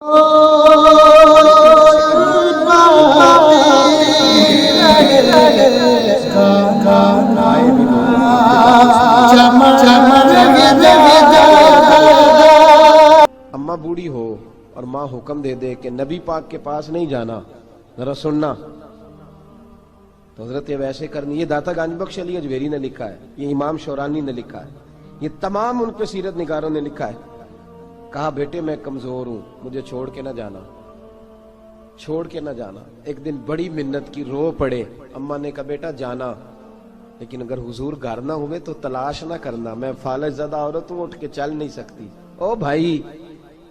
اماں بوڑھی ہو اور ماں حکم دے دے کہ نبی پاک کے پاس نہیں جانا، ذرا سننا، تو حضرت ویسے کرنی۔ یہ داتا گنج بخش علی اجویری نے لکھا ہے، یہ امام شورانی نے لکھا ہے، یہ تمام ان کے سیرت نگاروں نے لکھا ہے۔ کہا بیٹے میں کمزور ہوں، مجھے چھوڑ کے نہ جانا، چھوڑ کے نہ جانا۔ ایک دن بڑی منت کی، رو پڑے۔ اماں نے کہا بیٹا جانا، لیکن اگر حضور گھر نہ ہوئے تو تلاش نہ کرنا، میں فالج زدہ عورت ہوں، اٹھ کے چل نہیں سکتی۔ او بھائی،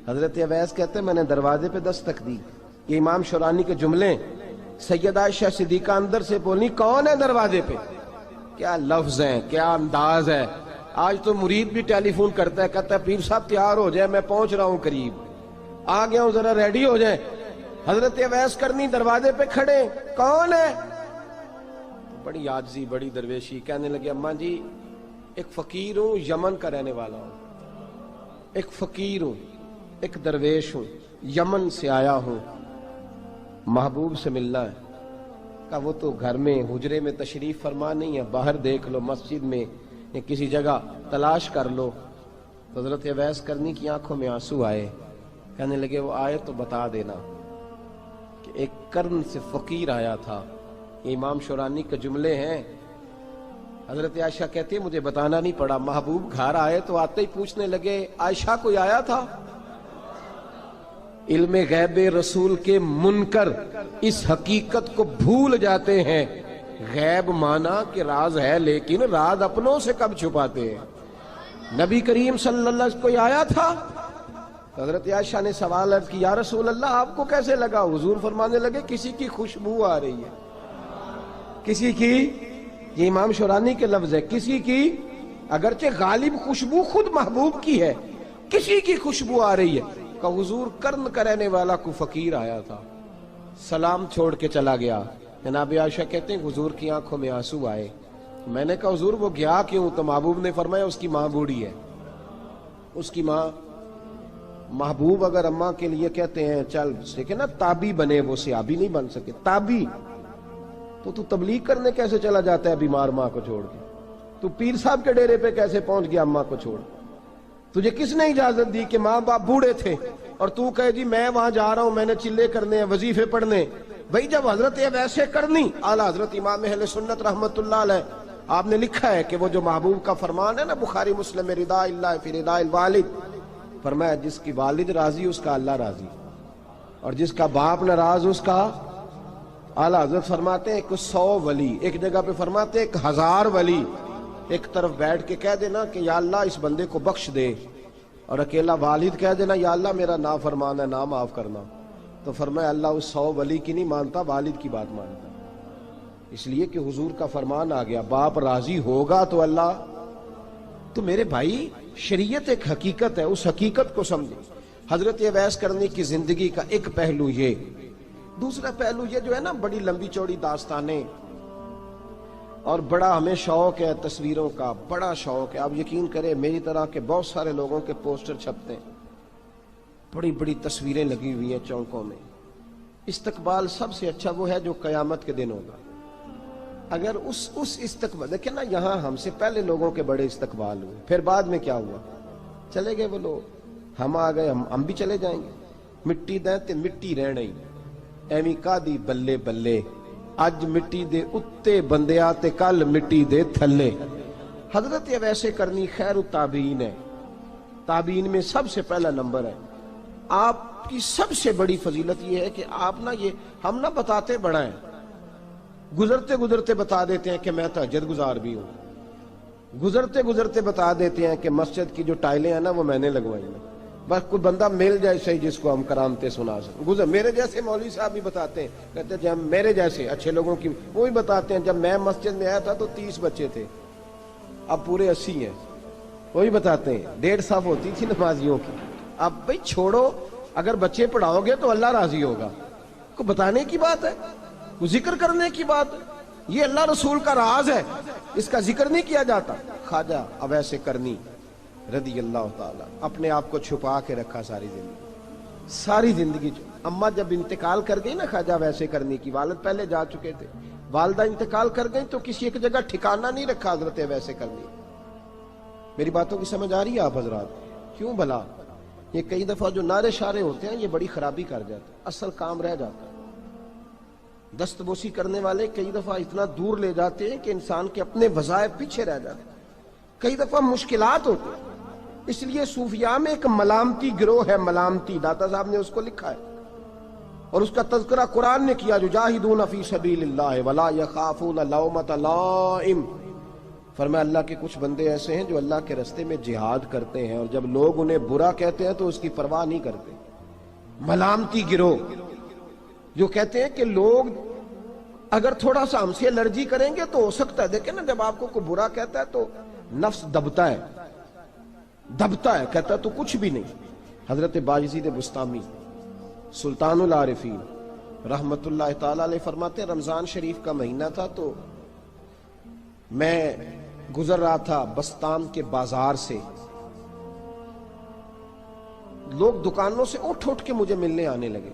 حضرت اویس کہتے ہیں میں نے دروازے پہ دستک دی۔ یہ امام شورانی کے جملے، سیدہ عائشہ صدیقہ اندر سے بولنی کون ہے دروازے پہ؟ کیا لفظ ہیں، کیا انداز ہے۔ آج تو مرید بھی ٹیلی فون کرتا ہے، کہتا ہے پیر صاحب تیار ہو جائے، میں پہنچ رہا ہوں، قریب آ گیا ہوں، ذرا ریڈی ہو جائیں۔ حضرت اویس کرنی دروازے پہ کھڑے، کون ہے؟ بڑی عاجزی، بڑی درویشی، کہنے لگے اماں جی ایک فقیر ہوں، یمن کا رہنے والا ہوں، ایک فقیر ہوں، ایک درویش ہوں، یمن سے آیا ہوں، محبوب سے ملنا ہے۔ کہا وہ تو گھر میں حجرے میں تشریف فرما نہیں ہے، باہر دیکھ لو، مسجد میں یا کسی جگہ تلاش کر لو۔ تو حضرت اویس کرنی کی آنکھوں میں آنسو آئے، کہنے لگے وہ آئے تو بتا دینا کہ ایک قرن سے فقیر آیا تھا۔ یہ امام شورانی کے جملے ہیں۔ حضرت عائشہ کہتی ہے مجھے بتانا نہیں پڑا، محبوب گھر آئے تو آتے ہی پوچھنے لگے عائشہ کوئی آیا تھا؟ علم غیب رسول کے منکر اس حقیقت کو بھول جاتے ہیں، غیب مانا کہ راز ہے، لیکن راز اپنوں سے کب چھپاتے ہیں۔ نبی کریم صلی اللہ علیہ وسلم کوئی آیا تھا؟ حضرت عائشہ نے سوال عرض کی یا رسول اللہ آپ کو کیسے لگا؟ حضور فرمانے لگے کسی کی خوشبو آ رہی ہے، کسی کی، یہ امام شورانی کے لفظ ہے، کسی کی، اگرچہ غالب خوشبو خود محبوب کی ہے، کسی کی خوشبو آ رہی ہے۔ کہ حضور قرن کا رہنے والا کو فقیر آیا تھا، سلام چھوڑ کے چلا گیا۔ جناب عائشہ کہتے ہیں حضور کی آنکھوں میں آنسو آئے۔ میں نے کہا حضور وہ گیا کیوں؟ تو محبوب نے فرمایا اس کی ماں بوڑھی ہے، اس کی ماں۔ محبوب اگر اماں کے لیے کہتے ہیں چل دیکھیں نا تابی بنے، وہ صحابی نہیں بن سکے، تابی، تو تبلیغ کرنے کیسے چلا جاتا ہے بیمار ماں کو چھوڑ کے؟ تو پیر صاحب کے ڈیرے پہ کیسے پہنچ گیا اماں کو چھوڑ؟ تجھے کس نے اجازت دی کہ ماں باپ بوڑھے تھے اور تو کہے جی میں وہاں جا رہا ہوں، میں نے چلے کرنے ہیں، وظیفے پڑھنے؟ بھئی جب حضرت ویسے کرنی، اعلیٰ حضرت امام اہل سنت رحمت اللہ علیہ، آپ نے لکھا ہے کہ وہ جو محبوب کا فرمان ہے نا بخاری مسلم میں، رضا اللہ فی رضا الوالد، فرمایا جس کی والد راضی اس کا اللہ راضی، اور جس کا باپ ناراض اس کا، اعلیٰ حضرت فرماتے ہیں 100 ولی، ایک جگہ پہ فرماتے ہیں 1000 ولی ایک طرف بیٹھ کے کہہ دینا کہ یا اللہ اس بندے کو بخش دے، اور اکیلا والد کہہ دینا یا اللہ میرا نافرمان ہے، نہ معاف کرنا، تو فرمایا اللہ اس 100 ولی کی نہیں مانتا، والد کی بات مانتا، اس لیے کہ حضور کا فرمان آ گیا باپ راضی ہوگا تو اللہ۔ تو میرے بھائی شریعت ایک حقیقت ہے، اس حقیقت کو سمجھیں۔ حضرت اویس کرنی کی زندگی کا ایک پہلو یہ، دوسرا پہلو یہ جو ہے نا بڑی لمبی چوڑی داستانیں، اور بڑا ہمیں شوق ہے تصویروں کا، بڑا شوق ہے۔ آپ یقین کریں میری طرح کے بہت سارے لوگوں کے پوسٹر چھپتے ہیں، بڑی بڑی تصویریں لگی ہوئی ہیں چوکوں میں۔ استقبال سب سے اچھا وہ ہے جو قیامت کے دن ہوگا۔ اگر اس استقبال دیکھیں نا، یہاں ہم سے پہلے لوگوں کے بڑے استقبال ہوئے، پھر بعد میں کیا ہوا؟ چلے گئے وہ لوگ، ہم آ گئے، ہم بھی چلے جائیں گے۔ مٹی دیں تے مٹی رہنا ہی، ایویں کا دی بلے بلے، اج مٹی دے اتے بندیا تے کل مٹی دے تھلے۔ حضرت ویسے کرنی خیر التابعین ہے، تابعین میں سب سے پہلا نمبر ہے۔ آپ کی سب سے بڑی فضیلت یہ ہے کہ آپ نا، یہ ہم نہ بتاتے بڑا ہیں، گزرتے گزرتے بتا دیتے ہیں کہ میں تہجد گزار بھی ہوں، گزرتے گزرتے بتا دیتے ہیں کہ مسجد کی جو ٹائلیں ہیں نا وہ میں نے لگوائی ہیں، بس کوئی بندہ مل جائے صحیح جس کو ہم کرامتیں سنا سکیں۔ میرے جیسے مولوی صاحب بھی بتاتے ہیں، کہتے ہیں جب میرے جیسے اچھے لوگوں کی، وہ بھی بتاتے ہیں جب میں مسجد میں آیا تھا تو 30 بچے تھے، اب پورے 80 ہیں، وہ بھی بتاتے ہیں 150 صف ہوتی تھی نمازیوں کی۔ اب بھئی چھوڑو، اگر بچے پڑھاؤ گے تو اللہ راضی ہوگا، کو بتانے کی بات ہے، کو ذکر کرنے کی بات ہے، یہ اللہ رسول کا راز ہے، اس کا ذکر نہیں کیا جاتا۔ خواجہ اویس کرنی رضی اللہ تعالیٰ اپنے آپ کو چھپا کے رکھا ساری زندگی، ساری زندگی اماں جب انتقال کر گئی نا خواجہ ویسے کرنے کی، والد پہلے جا چکے تھے، والدہ انتقال کر گئی تو کسی ایک جگہ ٹھکانہ نہیں رکھا حضرت ویسے کرنی۔ میری باتوں کی سمجھ آ رہی ہے آپ حضرات؟ کیوں بھلا یہ کئی دفعہ جو نعرے شارے ہوتے ہیں یہ بڑی خرابی کر جاتے ہیں، اصل کام رہ جاتا ہے۔ دست بوسی کرنے والے کئی دفعہ اتنا دور لے جاتے ہیں کہ انسان کے اپنے وظائف پیچھے رہ جاتے ہیں، کئی دفعہ مشکلات ہوتی ہیں۔ اس لیے صوفیاء میں ایک ملامتی گروہ ہے، ملامتی، داتا صاحب نے اس کو لکھا ہے اور اس کا تذکرہ قرآن نے کیا، جو جاہدون فی سبیل اللہ ولا یخافون لومۃ لائم۔ فرمایا اللہ کے کچھ بندے ایسے ہیں جو اللہ کے راستے میں جہاد کرتے ہیں اور جب لوگ انہیں برا کہتے ہیں تو اس کی پرواہ نہیں کرتے۔ ملامتی گروہ جو کہتے ہیں کہ لوگ اگر تھوڑا سا ہم سے الرجی کریں گے تو ہو سکتا ہے، دیکھیں نا جب آپ کو کوئی برا کہتا ہے تو نفس دبتا ہے، کہتا ہے تو کچھ بھی نہیں۔ حضرت بایزید بسطامی سلطان العارفین رحمت اللہ تعالی علیہ فرماتے ہیں رمضان شریف کا مہینہ تھا تو میں گزر رہا تھا بستان کے بازار سے، لوگ دکانوں سے اٹھ کے مجھے ملنے آنے لگے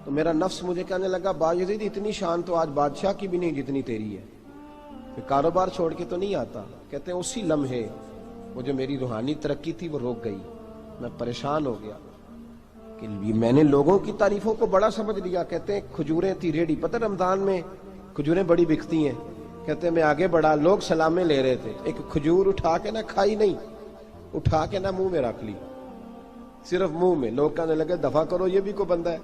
تو میرا نفس مجھے کہنے لگا بایزید اتنی شان تو آج بادشاہ کی بھی نہیں جتنی تیری ہے، میں کاروبار چھوڑ کے تو نہیں آتا۔ کہتے ہیں اسی لمحے وہ جو میری روحانی ترقی تھی وہ رک گئی، میں پریشان ہو گیا کہ میں نے لوگوں کی تعریفوں کو بڑا سمجھ لیا۔ کہتے ہیں کھجوریں تھی ریڈی، پتہ رمضان میں کھجوریں بڑی بکتی ہیں، کہتے ہیں میں آگے بڑھا، لوگ سلامیں لے رہے تھے، ایک کھجور اٹھا کے نہ کھائی نہیں، اٹھا کے نہ منہ میں رکھ لی، صرف منہ میں۔ لوگ کہنے لگے دفع کرو، یہ بھی کوئی بندہ ہے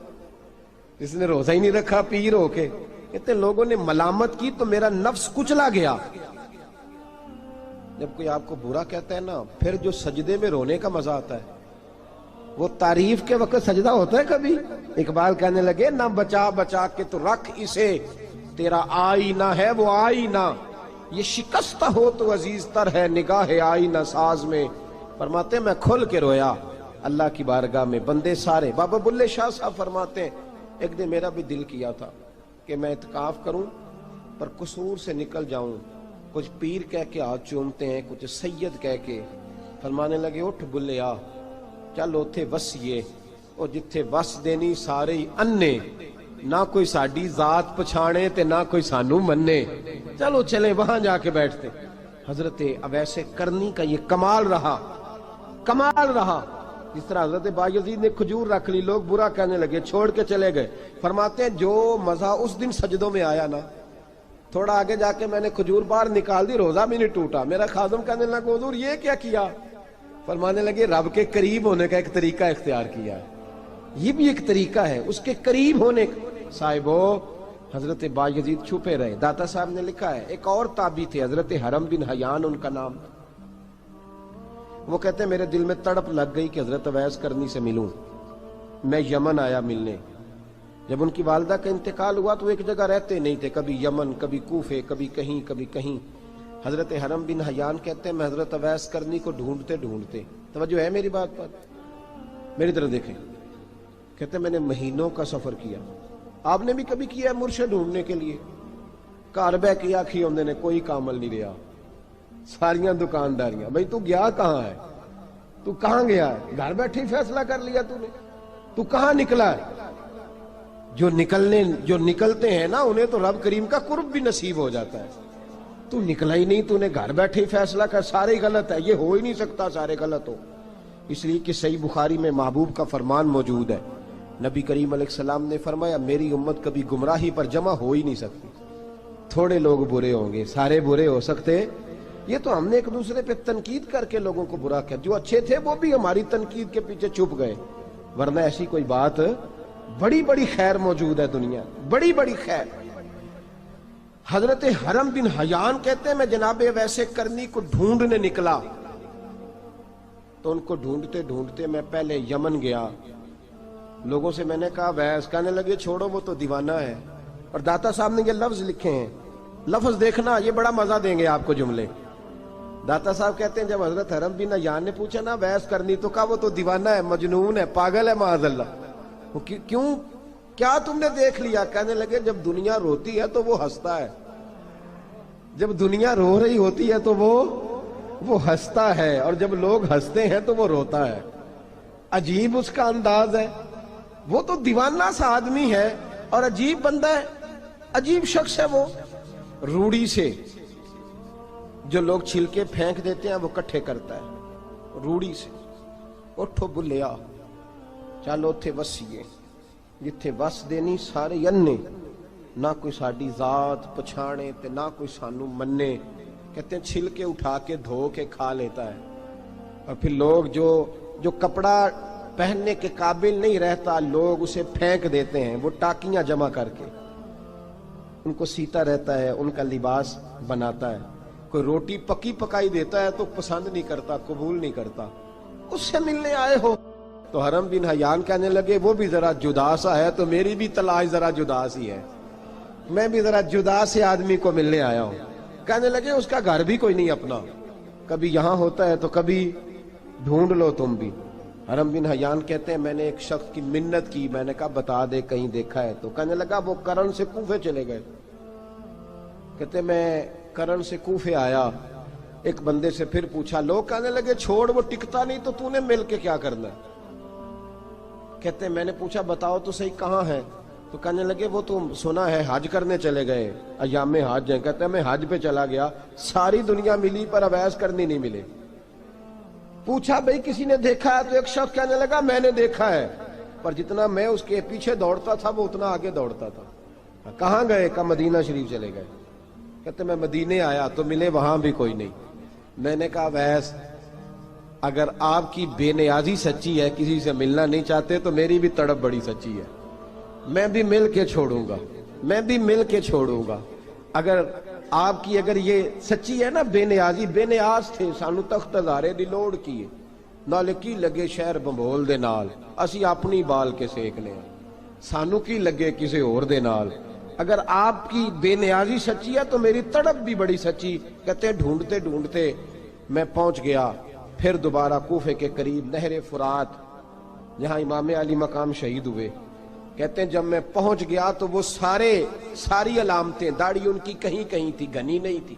جس نے روزہ ہی نہیں رکھا پیر ہو کے۔ کہتے ہیں لوگوں نے ملامت کی تو میرا نفس کچلا گیا۔ جب کوئی آپ کو برا کہتا ہے نا، پھر جو سجدے میں رونے کا مزہ آتا ہے، وہ تعریف کے وقت سجدہ ہوتا ہے کبھی؟ اقبال کہنے لگے نہ بچا بچا کے تو رکھ اسے، تیرا آئینہ ہے وہ آئینہ، یہ شکستہ ہو تو عزیز تر ہے نگاہ آئینہ ساز میں۔ فرماتے ہیں میں کھل کے رویا اللہ کی بارگاہ میں، بندے سارے۔ بابا بلے شاہ صاحب فرماتے ہیں ایک دن میرا بھی دل کیا تھا کہ میں اعتکاف کروں پر قصور سے نکل جاؤں، کچھ پیر کہہ کے ہاتھ چومتے ہیں، کچھ سید کہہ کے۔ فرمانے لگے اٹھ بلے آ، چل اوتھے وسیے اور جتھے وس دینی سارے ہی انے، نہ کوئی ساڈی ذات پچھانے تے نہ کوئی سانو مننے، چلو چلیں وہاں جا کے بیٹھتے۔ حضرت اویس کرنی کا یہ کمال رہا، جس طرح حضرت بایزید نے کھجور رکھ لی، لوگ برا کہنے لگے، چھوڑ کے چلے گئے۔ فرماتے ہیں جو مزہ اس دن سجدوں میں آیا نا، تھوڑا آگے جا کے میں نے کھجور باہر نکال دی، روزہ بھی نہیں ٹوٹا۔ میرا خادم کہنے لگا حضور یہ کیا کیا؟ فرمانے لگے رب کے قریب ہونے کا ایک طریقہ اختیار کیا ہے، یہ بھی ایک طریقہ ہے اس کے قریب ہونے کا۔ صاحبو حضرت بایزید چھپے رہے۔ داتا صاحب نے لکھا ہے ایک اور تابعی تھے حضرت حرم بن حیان ان کا نام تھا، وہ کہتے ہیں میرے دل میں تڑپ لگ گئی کہ حضرت اویس کرنی سے ملوں۔ میں یمن آیا ملنے، جب ان کی والدہ کا انتقال ہوا تو ایک جگہ رہتے نہیں تھے، کبھی یمن، کبھی کوفے، کبھی کہیں۔ حضرت حرم بن حیان کہتے ہیں میں حضرت اویس کرنی کو ڈھونڈتے، توجہ ہے میری بات پر، میری طرف دیکھیں، کہتے ہیں میں نے مہینوں کا سفر کیا۔ آپ نے بھی کبھی کیا ہے مرشد ڈھونڈنے کے لیے؟ گھر بہ کے آکھی ہوندے نے کوئی کامل نہیں رہا، ساریاں دکانداریاں، بھئی تو گیا کہاں ہے؟ تو کہاں گیا ہے؟ گھر بیٹھے ہی فیصلہ کر لیا تو کہاں نکلا ہے؟ جو نکلتے ہیں نا انہیں تو رب کریم کا قرب بھی نصیب ہو جاتا ہے۔ تو نکلا ہی نہیں، تو نے گھر بیٹھے ہی فیصلہ کر، سارے غلط ہے، یہ ہو ہی نہیں سکتا سارے غلط ہو۔ اس لیے کہ صحیح بخاری میں محبوب کا فرمان موجود ہے، نبی کریم علیہ السلام نے فرمایا میری امت کبھی گمراہی پر جمع ہو ہی نہیں سکتی، تھوڑے لوگ برے ہوں گے، سارے برے ہو سکتے۔ یہ تو ہم نے ایک دوسرے پہ تنقید کر کے لوگوں کو برا کیا، جو اچھے تھے وہ بھی ہماری تنقید کے پیچھے چھپ گئے، ورنہ ایسی کوئی بات، بڑی خیر موجود ہے دنیا، بڑی خیر۔ حضرت حرم بن حیان کہتے ہیں میں جناب ویسے کرنی کو ڈھونڈنے نکلا تو ان کو ڈھونڈتے میں پہلے یمن گیا، لوگوں سے میں نے کہا ویس، کہنے لگے چھوڑو وہ تو دیوانہ ہے۔ اور داتا صاحب نے یہ لفظ لکھے ہیں، لفظ دیکھنا یہ بڑا مزہ دیں گے آپ کو جملے۔ داتا صاحب کہتے ہیں جب حضرت حرم بن حیان نے پوچھا نا ویس کرنی، تو کہا وہ تو دیوانہ ہے، مجنون ہے، پاگل ہے معاذ اللہ۔ کیوں، کیا تم نے دیکھ لیا؟ کہنے لگے جب دنیا روتی ہے تو وہ ہنستا ہے، جب دنیا رو رہی ہوتی ہے تو وہ ہنستا ہے، اور جب لوگ ہنستے ہیں تو وہ روتا ہے۔ عجیب اس کا انداز ہے، وہ تو دیوانہ سا آدمی ہے اور عجیب بندہ ہے، عجیب شخص ہے وہ۔ روڑی سے جو لوگ چھلکے پھینک دیتے ہیں وہ کٹھے کرتا ہے، روڑی سے۔ اٹھو بلیا چلو اتھے وسیے جتھے وس دینی سارے ینے، نہ کوئی ساڈی ذات پچھانے تے نہ کوئی سانو منے۔ کہتے ہیں چھلکے اٹھا کے دھو کے کھا لیتا ہے، اور پھر لوگ جو کپڑا پہننے کے قابل نہیں رہتا لوگ اسے پھینک دیتے ہیں، وہ ٹاکیاں جمع کر کے ان کو سیتا رہتا ہے، ان کا لباس بناتا ہے۔ کوئی روٹی پکی پکائی دیتا ہے تو پسند نہیں کرتا، قبول نہیں کرتا، اس سے ملنے آئے ہو۔ تو حرم بن حیان کہنے لگے وہ بھی ذرا جدا سا ہے تو میری بھی تلاش ذرا جدا سی ہے، میں بھی ذرا جدا سے آدمی کو ملنے آیا ہوں۔ کہنے لگے اس کا گھر بھی کوئی نہیں اپنا، کبھی یہاں ہوتا ہے تو کبھی ڈھونڈ لو تم بھی۔ حرم بن حیان کہتے ہیں میں نے ایک شخص کی منت کی، میں نے کہا بتا دے کہیں دیکھا ہے، تو کہنے لگا وہ کرن سے کوفے چلے گئے۔ کہتے میں کرن سے کوفے آیا، ایک بندے سے پھر پوچھا، لوگ کہنے لگے چھوڑ وہ ٹکتا نہیں تو نے مل کے کیا کرنا ہے؟ کہتے میں نے پوچھا بتاؤ تو صحیح کہاں ہے؟ تو کہنے لگے وہ تو سنا ہے حج کرنے چلے گئے، ایام حج ہیں۔ کہتے ہیں میں حج پہ چلا گیا، ساری دنیا ملی پر اویس کرنی نہیں ملے۔ پوچھا بھئی کسی نے دیکھا ہے؟ تو ایک شخص کہنے لگا میں نے دیکھا ہے، پر جتنا میں اس کے پیچھے دوڑتا تھا وہ اتنا آگے دوڑتا تھا۔ کہاں گئے؟ کہ مدینہ شریف چلے گئے۔ کہتے میں مدینے آیا تو ملے وہاں بھی کوئی نہیں۔ میں نے کہا ویس اگر آپ کی بے نیازی سچی ہے، کسی سے ملنا نہیں چاہتے، تو میری بھی تڑپ بڑی سچی ہے، میں بھی مل کے چھوڑوں گا، میں بھی مل کے چھوڑوں گا۔ اگر آپ کی اگر یہ سچی ہے نا بے نیازی، بے نیاز تھے، سانو تخت ہزارے دی لوڑ کیے، نالے کی لگے شہر بمبول دے نال، اسی اپنی بال کے سیکنے ہیں، سانو کی لگے کسی اور دے نال۔ اگر آپ کی بے نیازی سچی ہے تو میری تڑپ بھی بڑی سچی۔ کہتے ہیں ڈھونڈتے ڈھونڈتے میں پہنچ گیا، پھر دوبارہ کوفے کے قریب نہر فرات جہاں امام علی مقام شہید ہوئے۔ کہتے ہیں جب میں پہنچ گیا تو وہ ساری علامتیں، داڑھی ان کی کہیں کہیں تھی، گھنی نہیں تھی،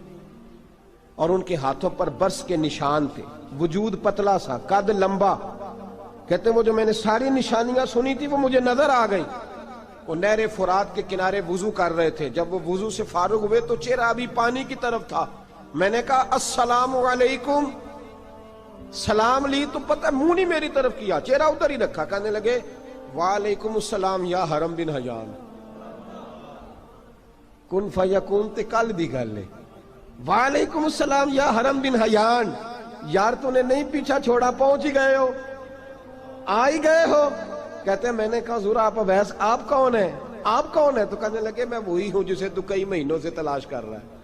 اور ان کے ہاتھوں پر برس کے نشان تھے، وجود پتلا سا، قد لمبا۔ کہتے ہیں وہ جو میں نے ساری نشانیاں سنی تھی وہ مجھے نظر آ گئی۔ وہ نہر فرات کے کنارے وضو کر رہے تھے، جب وہ وضو سے فارغ ہوئے تو چہرہ ابھی پانی کی طرف تھا۔ میں نے کہا السلام علیکم، سلام لی تو پتہ منہ نہیں میری طرف کیا، چہرہ ادھر ہی رکھا۔ کہنے لگے وعلیکم السلام یا حرم بن حیان، کن فیکون تے کل دی گل ہے۔ وعلیکم السلام یا حرم بن حیان، یار تو نے نہیں پیچھا چھوڑا، پہنچ ہی گئے ہو، آ ہی گئے ہو۔ کہتے ہیں میں نے کہا حضور آپ اویس، آپ کون ہیں؟ آپ کون ہیں؟ تو کہنے لگے میں وہی ہوں جسے تو کئی مہینوں سے تلاش کر رہا ہے۔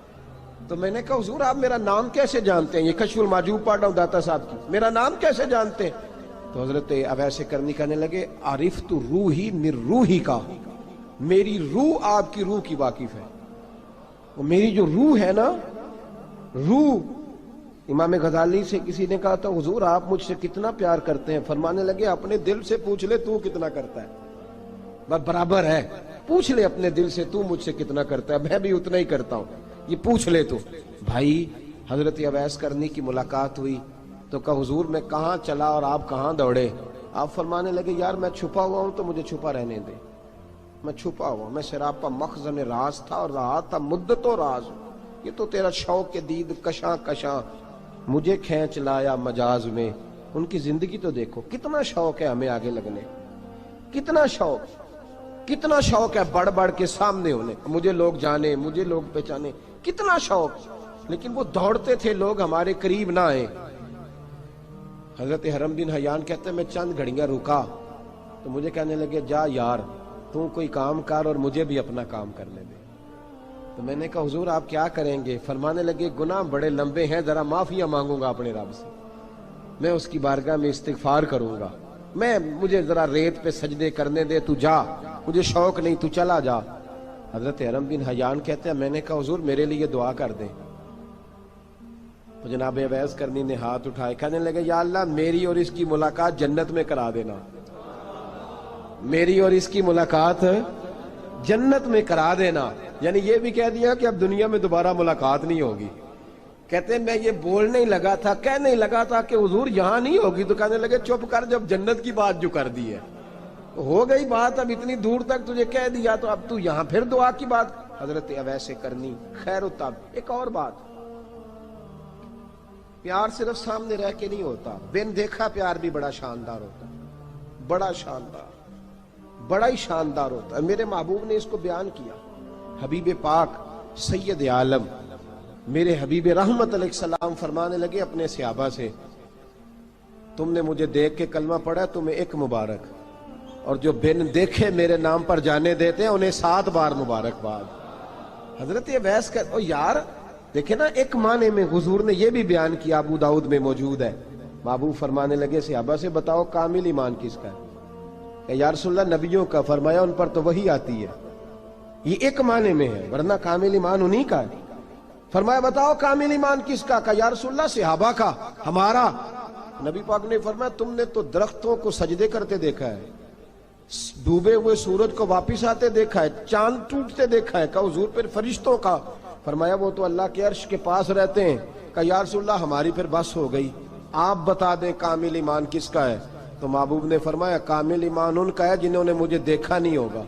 تو میں نے کہا حضور آپ میرا نام کیسے جانتے ہیں؟ یہ کشف المحجوب پڑھ رہا ہوں داتا صاحب کی، میرا نام کیسے جانتے ہیں؟ تو حضرت اویس کرنی کہنے لگے عرفت روحی من روحی کا، میری روح آپ کی روح کی واقف ہے۔ وہ میری جو روح ہے نا، روح، امام غزالی سے کسی نے کہا تھا حضور آپ مجھ سے کتنا پیار کرتے ہیں؟ فرمانے لگے اپنے دل سے پوچھ لے تو کتنا کرتا ہے، برابر ہے، پوچھ لے اپنے دل سے تو مجھ سے کتنا کرتا ہے، میں بھی اتنا ہی کرتا ہوں، یہ پوچھ لے تو۔ بھائی حضرت اویس کرنی کی ملاقات ہوئی تو کہا حضور میں کہاں چلا اور آپ کہاں دوڑے؟ آپ فرمانے لگے یار میں چھپا ہوا ہوں تو مجھے چھپا رہنے دے، میں چھپا ہوا، میں سراپا مخزن راز تھا اور رہا تھا مدت و راز۔ یہ تو تیرا شوق کے دید کشاں کشاں مجھے کھینچ لایا مجاز میں۔ ان کی زندگی تو دیکھو، کتنا شوق ہے ہمیں آگے لگنے، کتنا شوق ہے بڑھ بڑھ کے سامنے ہونے، مجھے لوگ جانے، مجھے لوگ پہچانے، کتنا شوق، لیکن وہ دوڑتے تھے لوگ ہمارے قریب نہ آئے۔ حضرت حرم بن حیان کہتے ہیں میں چند گھڑیاں رکا تو مجھے کہنے لگے جا یار تو کوئی کام کر اور مجھے بھی اپنا کام کرنے دے۔ تو میں نے کہا حضور آپ کیا کریں گے؟ فرمانے لگے گناہ بڑے لمبے ہیں، ذرا معافیاں مانگوں گا اپنے رب سے، میں اس کی بارگاہ میں استغفار کروں گا، مجھے ذرا ریت پہ سجدے کرنے دے، تو جا، مجھے شوق نہیں، تو چلا جا۔ حضرت حرم بن حیان کہتے ہیں میں نے کہا حضور میرے لیے دعا کر دیں۔ تو جناب اویس کرنی نے ہاتھ اٹھائے، کہنے لگے یا اللہ میری اور اس کی ملاقات جنت میں کرا دینا، میری اور اس کی ملاقات جنت میں کرا دینا۔ یعنی یہ بھی کہہ دیا کہ اب دنیا میں دوبارہ ملاقات نہیں ہوگی، کہتے ہیں میں یہ بولنے ہی لگا تھا، کہنے ہی لگا تھا کہ حضور یہاں نہیں ہوگی، تو کہنے لگے چپ کر، جب جنت کی بات جو کر دی ہے ہو گئی بات، اب اتنی دور تک تجھے کہہ دیا تو اب تو یہاں پھر دعا کی بات۔ حضرت اویس کرنی خیر التاب۔ ایک اور بات، پیار صرف سامنے رہ کے نہیں ہوتا، بن دیکھا پیار بھی بڑا شاندار ہوتا ہے، بڑا شاندار، بڑا ہی شاندار ہوتا ہے۔ میرے محبوب نے اس کو بیان کیا، حبیب پاک سید عالم میرے حبیب رحمت علیہ السلام فرمانے لگے اپنے صحابہ سے، تم نے مجھے دیکھ کے کلمہ پڑھا، تمہیں ایک مبارک، اور جو بن دیکھے میرے نام پر جانے دیتے ہیں انہیں 7 بار مبارکباد۔ حضرت اویس کا او یار دیکھیں نا، ایک معنی میں حضور نے یہ بھی بیان کیا، ابو داؤد میں موجود ہے۔ محبوب فرمانے لگے صحابہ سے، بتاؤ کامل ایمان کس کا ہے؟ کہ یا رسول اللہ نبیوں کا۔ فرمایا ان پر تو وہی آتی ہے، یہ ایک معنی میں ہے، ورنہ کامل ایمان انہی کا ہے۔ فرمایا بتاؤ کامل ایمان کس کا؟ کہ یا رسول اللہ صحابہ کا، ہمارا۔ نبی پاک نے فرمایا تم نے تو درختوں کو سجدے کرتے دیکھا ہے، ڈوبے ہوئے سورج کو واپس آتے دیکھا ہے، چاند ٹوٹتے دیکھا ہے۔ کہ حضور پھر فرشتوں کا؟ فرمایا وہ تو اللہ کے عرش کے پاس رہتے ہیں۔ کہ یا رسول اللہ ہماری پھر بس ہو گئی، آپ بتا دیں کامل ایمان کس کا ہے؟ تو محبوب نے فرمایا کامل ایمان ان کا ہے جنہوں نے مجھے دیکھا نہیں ہوگا،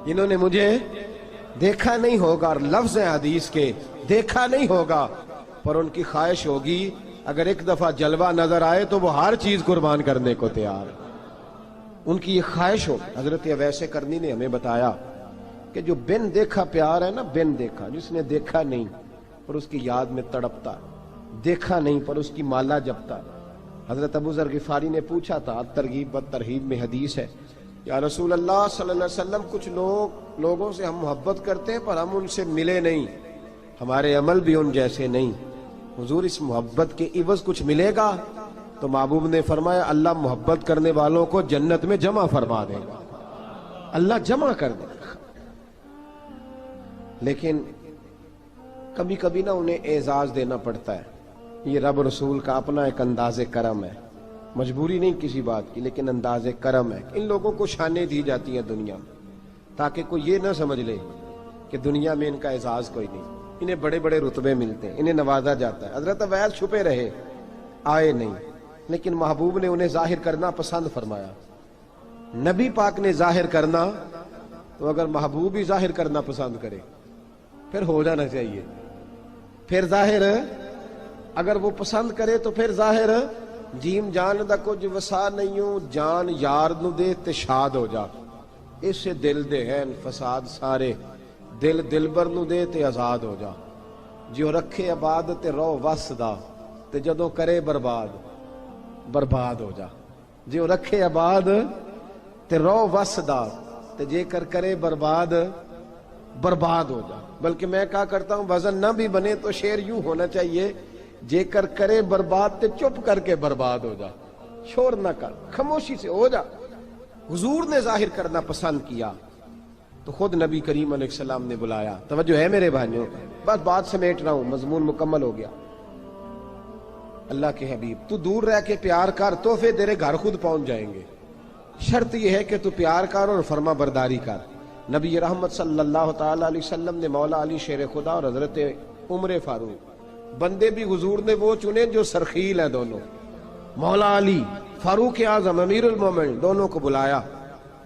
جنہوں نے مجھے دیکھا نہیں ہوگا، اور لفظ ہیں حدیث کے، دیکھا نہیں ہوگا پر ان کی خواہش ہوگی اگر ایک دفعہ جلوہ نظر آئے تو وہ ہر چیز قربان کرنے کو تیار، ان کی یہ خواہش ہو۔ حضرت اویس کرنی نے ہمیں بتایا کہ جو بن دیکھا پیار ہے نا، بن دیکھا، جس نے دیکھا نہیں پر اس کی یاد میں تڑپتا، دیکھا نہیں پر اس کی مالا جپتا۔ حضرت ابو ذر غفاری نے پوچھا تھا، ترغیب و ترہیب میں حدیث ہے، یا رسول اللہ صلی اللہ علیہ وسلم کچھ لوگوں سے ہم محبت کرتے ہیں پر ہم ان سے ملے نہیں، ہمارے عمل بھی ان جیسے نہیں، حضور اس محبت کے عوض کچھ ملے گا؟ تو محبوب نے فرمایا اللہ محبت کرنے والوں کو جنت میں جمع فرما دے گا، اللہ جمع کر دے گا۔ لیکن کبھی کبھی نا انہیں اعزاز دینا پڑتا ہے، یہ رب رسول کا اپنا ایک انداز کرم ہے، مجبوری نہیں کسی بات کی، لیکن انداز کرم ہے۔ ان لوگوں کو شانیں دی جاتی ہیں دنیا میں تاکہ کوئی یہ نہ سمجھ لے کہ دنیا میں ان کا اعزاز کوئی نہیں، انہیں بڑے بڑے رتبے ملتے ہیں، انہیں نوازا جاتا ہے۔ حضرت اویس چھپے رہے، آئے نہیں، لیکن محبوب نے انہیں ظاہر کرنا پسند فرمایا۔ نبی پاک نے ظاہر کرنا تو اگر محبوب ہی ظاہر کرنا پسند کرے پھر ہو جانا چاہیے، پھر ظاہر اگر وہ پسند کرے تو پھر ظاہر جیم جان دا کچھ وسا نہیں ہوں، جان یار نو دے تے شاد ہو جا، اس سے دل دے ہیں فساد سارے، دل دلبر نو دے تے آزاد ہو جا، جو رکھے آباد تے رو وس دا تے جدوں کرے برباد برباد ہو جا، جو رکھے آباد تے رو وس دا تے جے کر کرے برباد برباد ہو جا۔ بلکہ میں کہا کرتا ہوں وزن نہ بھی بنے تو شعر یوں ہونا چاہیے، جے کر کرے برباد تے چپ کر کے برباد ہو جا، شور نہ کر، خاموشی سے ہو جا۔ حضور نے ظاہر کرنا پسند کیا تو خود نبی کریم علیہ السلام نے بلایا۔ توجہ ہے میرے بھائیوں، بس بات سمیٹ رہا ہوں، مضمون مکمل ہو گیا۔ اللہ کے حبیب تو دور رہ کے پیار کر، تحفے تیرے گھر خود پہنچ جائیں گے، شرط یہ ہے کہ تو پیار کر اور فرما برداری کر۔ نبی رحمت صلی اللہ تعالی علیہ وسلم نے مولا علی شیر خدا اور حضرت عمر فاروق، بندے بھی حضور نے وہ چنے جو سرخیل ہیں دونوں، مولا علی فاروق اعظم امیر المومنین، دونوں کو بلایا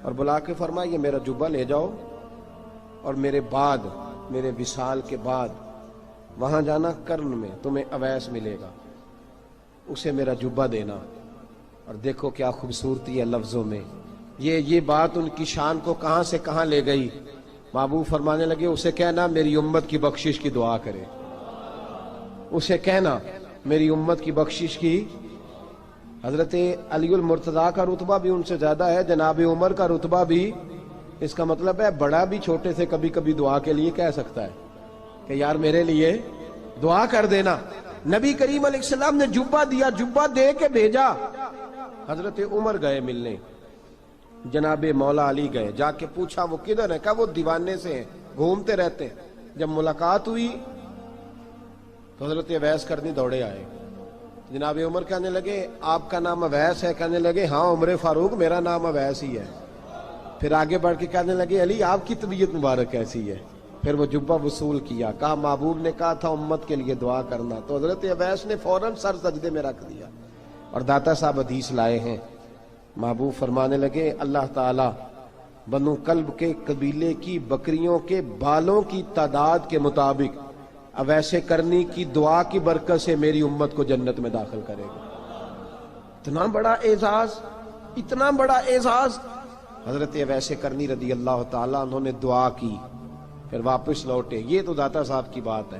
اور بلا کے فرمایا یہ میرا جبہ لے جاؤ اور میرے بعد، میرے وصال کے بعد وہاں جانا کرن میں تمہیں اویس ملے گا، اسے میرا جبہ دینا۔ اور دیکھو کیا خوبصورتی ہے لفظوں میں، یہ بات ان کی شان کو کہاں سے کہاں لے گئی۔ محبوب فرمانے لگے اسے کہنا میری امت کی بخشش کی دعا کرے، اسے کہنا میری امت کی بخشش کی۔ حضرت علی المرتضیٰ کا رتبہ بھی ان سے زیادہ ہے، جناب عمر کا رتبہ بھی، اس کا مطلب ہے بڑا بھی چھوٹے سے کبھی کبھی دعا کے لیے کہہ سکتا ہے کہ یار میرے لیے دعا کر دینا۔ نبی کریم علیہ السلام نے جبہ دیا، جبہ دے کے بھیجا۔ حضرت عمر گئے ملنے، جناب مولا علی گئے، جا کے پوچھا وہ کدھر ہے؟ کہا وہ دیوانے سے ہیں، گھومتے رہتے ہیں۔ جب ملاقات ہوئی تو حضرت اویس کرنی دوڑے آئے، جناب عمر کہنے لگے آپ کا نام اویس ہے؟ کہنے لگے ہاں عمر فاروق میرا نام اویس ہی ہے۔ پھر آگے بڑھ کے کہنے لگے علی آپ کی طبیعت مبارک کیسی ہے؟ پھر وہ جبہ وصول کیا، کہا محبوب نے کہا تھا امت کے لیے دعا کرنا، تو حضرت اویس نے فوراً سر سجدے میں رکھ دیا، اور داتا صاحب حدیث لائے ہیں، محبوب فرمانے لگے اللہ تعالی بنو کلب کے قبیلے کی بکریوں کے بالوں کی تعداد کے مطابق اویس کرنی کی دعا کی برکت سے میری امت کو جنت میں داخل کرے گا۔ اتنا بڑا اعزاز، اتنا بڑا اعزاز۔ حضرت اویس کرنی رضی اللہ تعالیٰ انہوں نے دعا کی، پھر واپس لوٹے۔ یہ تو داتا صاحب کی بات ہے۔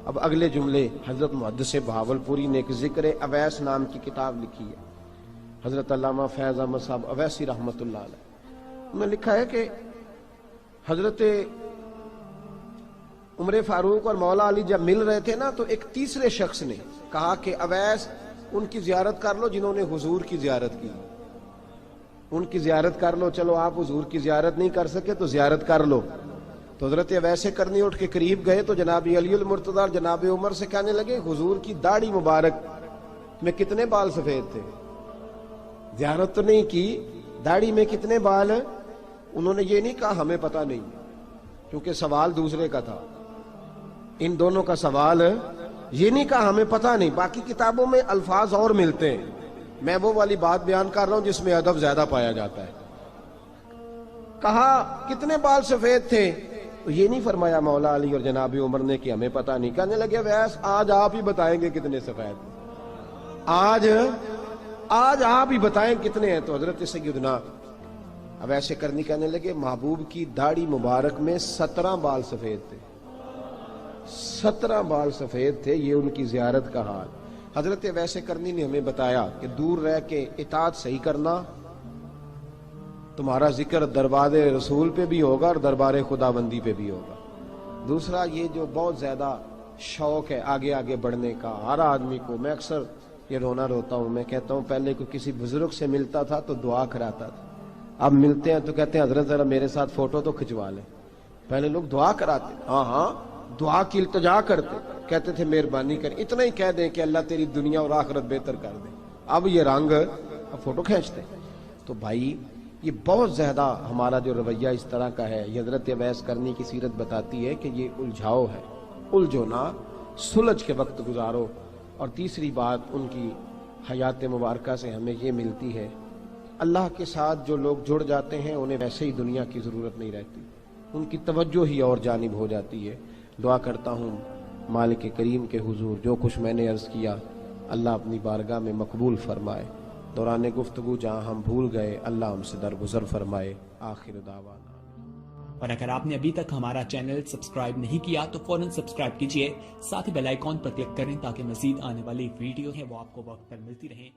اب اگلے جملے حضرت محدث بہاولپوری نے ایک ذکر اویس نام کی کتاب لکھی ہے، حضرت علامہ فیض احمد صاحب اویسی رحمۃ اللہ علیہ، انہوں نے لکھا ہے کہ حضرت عمر فاروق اور مولا علی جب مل رہے تھے نا، تو ایک تیسرے شخص نے کہا کہ اویس ان کی زیارت کر لو جنہوں نے حضور کی زیارت کی، ان کی زیارت کر لو، چلو آپ حضور کی زیارت نہیں کر سکے تو زیارت کر لو۔ تو حضرت اویس کرنی اٹھ کے قریب گئے تو جناب علی المرتضیٰ اور جناب عمر سے کہنے لگے حضور کی داڑھی مبارک میں کتنے بال سفید تھے؟ زیارت تو نہیں کی، داڑھی میں کتنے بال؟ انہوں نے یہ نہیں کہا ہمیں پتہ نہیں، کیونکہ سوال دوسرے کا تھا، ان دونوں کا سوال یہ نہیں کہا ہمیں پتہ نہیں۔ باقی کتابوں میں الفاظ اور ملتے ہیں، میں وہ والی بات بیان کر رہا ہوں جس میں ادب زیادہ پایا جاتا ہے۔ کہا کتنے بال سفید تھے؟ تو یہ نہیں فرمایا مولا علی اور جناب عمر نے کہ ہمیں پتہ نہیں، کہنے لگے ویس آج آپ ہی بتائیں گے کتنے سفید تھے، آج آپ ہی بتائیں کتنے ہیں۔ تو حضرت سیدنا اویس کرنی کہنے لگے محبوب کی داڑھی مبارک میں 17 بال سفید تھے، 17 بال سفید تھے، یہ ان کی زیارت کا حال۔ حضرت اویس کرنی نے ہمیں بتایا کہ دور رہ کے اطاعت صحیح کرنا، تمہارا ذکر دربار رسول پہ بھی ہوگا اور دربار خداوندی پہ بھی ہوگا۔ دوسرا یہ جو بہت زیادہ شوق ہے آگے آگے بڑھنے کا ہر آدمی کو، میں اکثر یہ روتا ہوں، میں کہتا ہوں پہلے کوئی کسی بزرگ سے ملتا تھا تو دعا کراتا تھا، اب ملتے ہیں تو کہتے ہیں حضرت ذرا میرے ساتھ فوٹو تو کھنچوا لیں۔ پہلے لوگ دعا کراتے، ہاں دعا کی التجا کرتے، کہتے تھے مہربانی کر، اتنا ہی کہہ دیں کہ اللہ تیری دنیا اور آخرت بہتر کر دے، اب یہ رنگ اب فوٹو کھینچتے۔ تو بھائی یہ بہت زیادہ ہمارا جو رویہ اس طرح کا ہے، یہ حضرت اویس کرنی کی سیرت بتاتی ہے کہ یہ الجھاؤ ہے، الجھو نہ، سلجھ کے وقت گزارو۔ اور تیسری بات ان کی حیات مبارکہ سے ہمیں یہ ملتی ہے، اللہ کے ساتھ جو لوگ جڑ جاتے ہیں انہیں ویسے ہی دنیا کی ضرورت نہیں رہتی، ان کی توجہ ہی اور جانب ہو جاتی ہے۔ دعا کرتا ہوں مالک کریم کے حضور جو کچھ میں نے عرض کیا اللہ اپنی بارگاہ میں مقبول فرمائے، دوران گفتگو جہاں ہم بھول گئے اللہ ہم سے درگزر فرمائے۔ آخر دعوانا۔ اور اگر آپ نے ابھی تک ہمارا چینل سبسکرائب نہیں کیا تو فوراً سبسکرائب کیجئے، ساتھ ہی بیل آئیکن پر کلک کریں تاکہ مزید آنے والی ویڈیو ہیں وہ آپ کو وقت پر ملتی رہیں۔